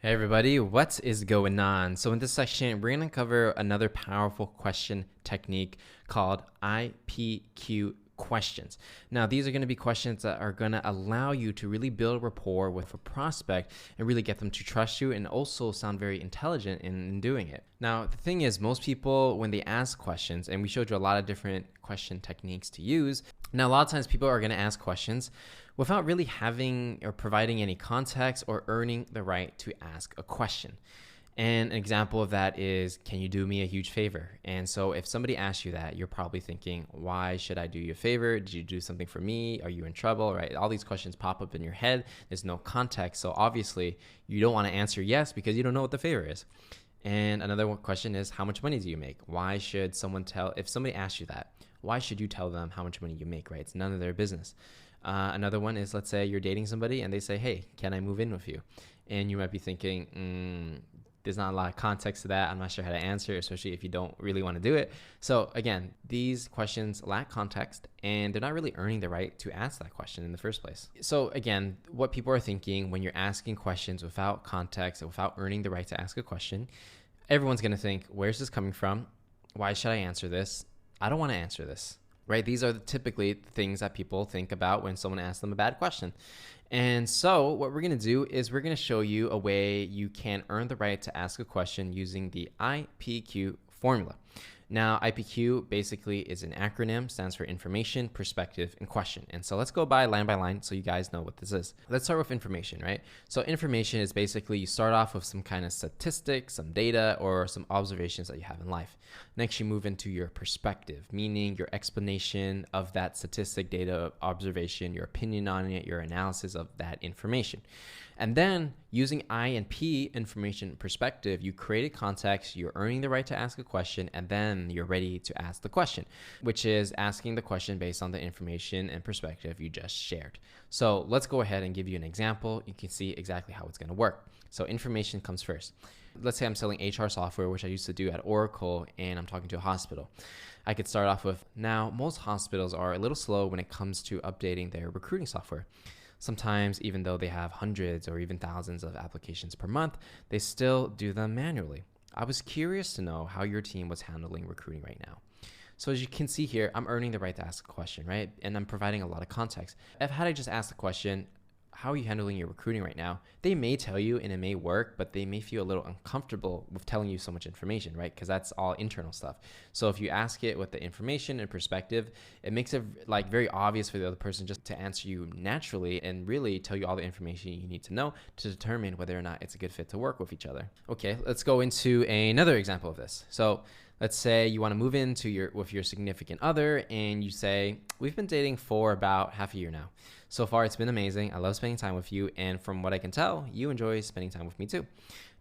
Hey everybody, what is going on? So in this section, we're going to cover another powerful question technique called IPQ questions. Now, these are going to be questions that are going to allow you to really build rapport with a prospect and really get them to trust you and also sound very intelligent in doing it. Now, the thing is, most people, when they ask questions, and we showed you a lot of different question techniques to use. Now, a lot of times people are going to ask questions without really having or providing any context or earning the right to ask a question. And an example of that is, can you do me a huge favor? And so if somebody asks you that, you're probably thinking, why should I do you a favor? Did you do something for me? Are you in trouble, right? All these questions pop up in your head. There's no context. So obviously you don't want to answer yes because you don't know what the favor is. And another question is, how much money do you make? Why should someone if somebody asks you that, why should you tell them how much money you make, right? It's none of their business. Another one is, let's say you're dating somebody and they say, hey, can I move in with you? And you might be thinking, there's not a lot of context to that. I'm not sure how to answer, especially if you don't really want to do it. So again, these questions lack context and they're not really earning the right to ask that question in the first place. So again, what people are thinking when you're asking questions without context and without earning the right to ask a question, everyone's going to think, where's this coming from? Why should I answer this? I don't want to answer this. Right? These are typically things that people think about when someone asks them a bad question. And so what we're going to do is we're going to show you a way you can earn the right to ask a question using the IPQ formula. Now, IPQ basically is an acronym, stands for information, perspective, and question. And so let's go by line so you guys know what this is. Let's start with information, right? So information is basically you start off with some kind of statistics, some data, or some observations that you have in life. Next, you move into your perspective, meaning your explanation of that statistic, data, observation, your opinion on it, your analysis of that information. And then using I and P, information perspective, you create a context, you're earning the right to ask a question, and then you're ready to ask the question, which is asking the question based on the information and perspective you just shared. So let's go ahead and give you an example. You can see exactly how it's going to work. So information comes first. Let's say I'm selling HR software, which I used to do at Oracle, and I'm talking to a hospital. I could start off with, now most hospitals are a little slow when it comes to updating their recruiting software. Sometimes, even though they have hundreds or even thousands of applications per month, they still do them manually. I was curious to know how your team was handling recruiting right now. So as you can see here, I'm earning the right to ask a question, right? And I'm providing a lot of context. If had I just asked the question, how are you handling your recruiting right now? They may tell you and it may work, but they may feel a little uncomfortable with telling you so much information, right? Because that's all internal stuff. So if you ask it with the information and perspective, it makes it like very obvious for the other person just to answer you naturally and really tell you all the information you need to know to determine whether or not it's a good fit to work with each other. Okay, let's go into another example of this. So let's say you want to move into with your significant other and you say, we've been dating for about half a year now. So far, it's been amazing. I love spending time with you. And from what I can tell, you enjoy spending time with me too.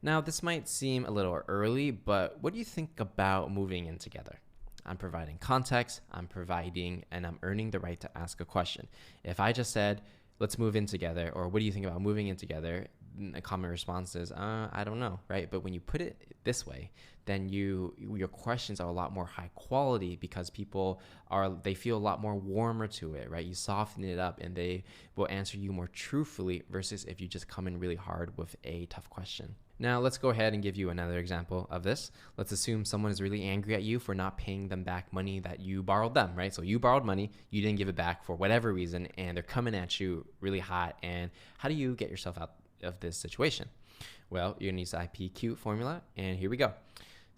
Now, this might seem a little early, but what do you think about moving in together? I'm providing context, and I'm earning the right to ask a question. If I just said, let's move in together, or what do you think about moving in together? A common response is, I don't know, right? But when you put it this way, then your questions are a lot more high quality because they feel a lot more warmer to it, right? You soften it up and they will answer you more truthfully versus if you just come in really hard with a tough question. Now, let's go ahead and give you another example of this. Let's assume someone is really angry at you for not paying them back money that you borrowed them, right? So you borrowed money, you didn't give it back for whatever reason, and they're coming at you really hot. And how do you get yourself out of this situation? Well, you're gonna use the IPQ formula, and here we go.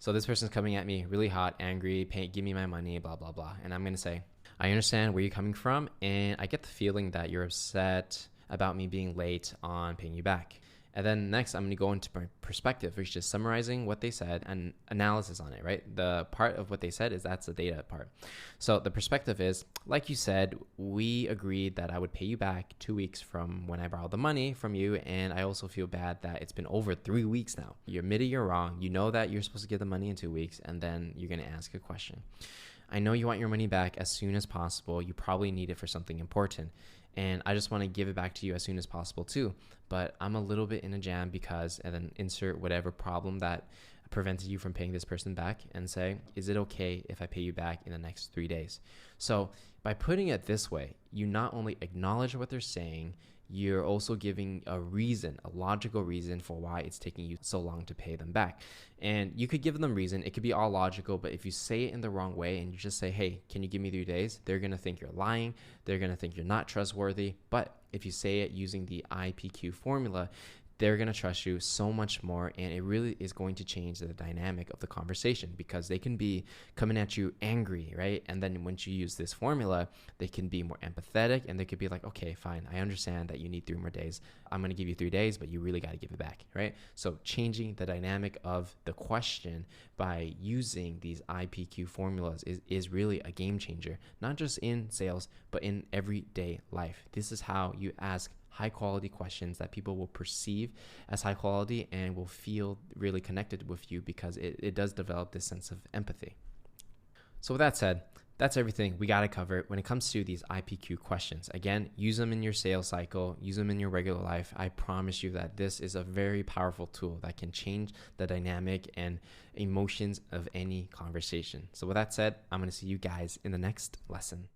So this person's coming at me really hot, angry, give me my money, blah, blah, blah. And I'm gonna say, I understand where you're coming from, and I get the feeling that you're upset about me being late on paying you back. And then next, I'm going to go into my perspective, which is summarizing what they said and analysis on it, right? The part of what they said that's the data part. So the perspective is, like you said, we agreed that I would pay you back 2 weeks from when I borrowed the money from you. And I also feel bad that it's been over 3 weeks now. You admitted you're wrong. You know that you're supposed to give the money in 2 weeks, and then you're going to ask a question. I know you want your money back as soon as possible. You probably need it for something important. And I just want to give it back to you as soon as possible too. But I'm a little bit in a jam because, and then insert whatever problem that prevented you from paying this person back and say, is it okay if I pay you back in the next 3 days? So by putting it this way, you not only acknowledge what they're saying, you're also giving a reason, a logical reason for why it's taking you so long to pay them back. And you could give them reason. It could be all logical, but if you say it in the wrong way and you just say, hey, can you give me 3 days? They're going to think you're lying. They're going to think you're not trustworthy. But if you say it using the IPQ formula, they're going to trust you so much more, and it really is going to change the dynamic of the conversation, because they can be coming at you angry, right? And then once you use this formula, they can be more empathetic, and they could be like, okay, fine, I understand that you need 3 more days. I'm going to give you 3 days, but you really got to give it back, right? So changing the dynamic of the question by using these IPQ formulas is really a game changer, not just in sales, but in everyday life. This is how you ask high quality questions that people will perceive as high quality and will feel really connected with you, because it does develop this sense of empathy. So with that said, that's everything we got to cover when it comes to these IPQ questions. Again, use them in your sales cycle, use them in your regular life. I promise you that this is a very powerful tool that can change the dynamic and emotions of any conversation. So with that said, I'm going to see you guys in the next lesson.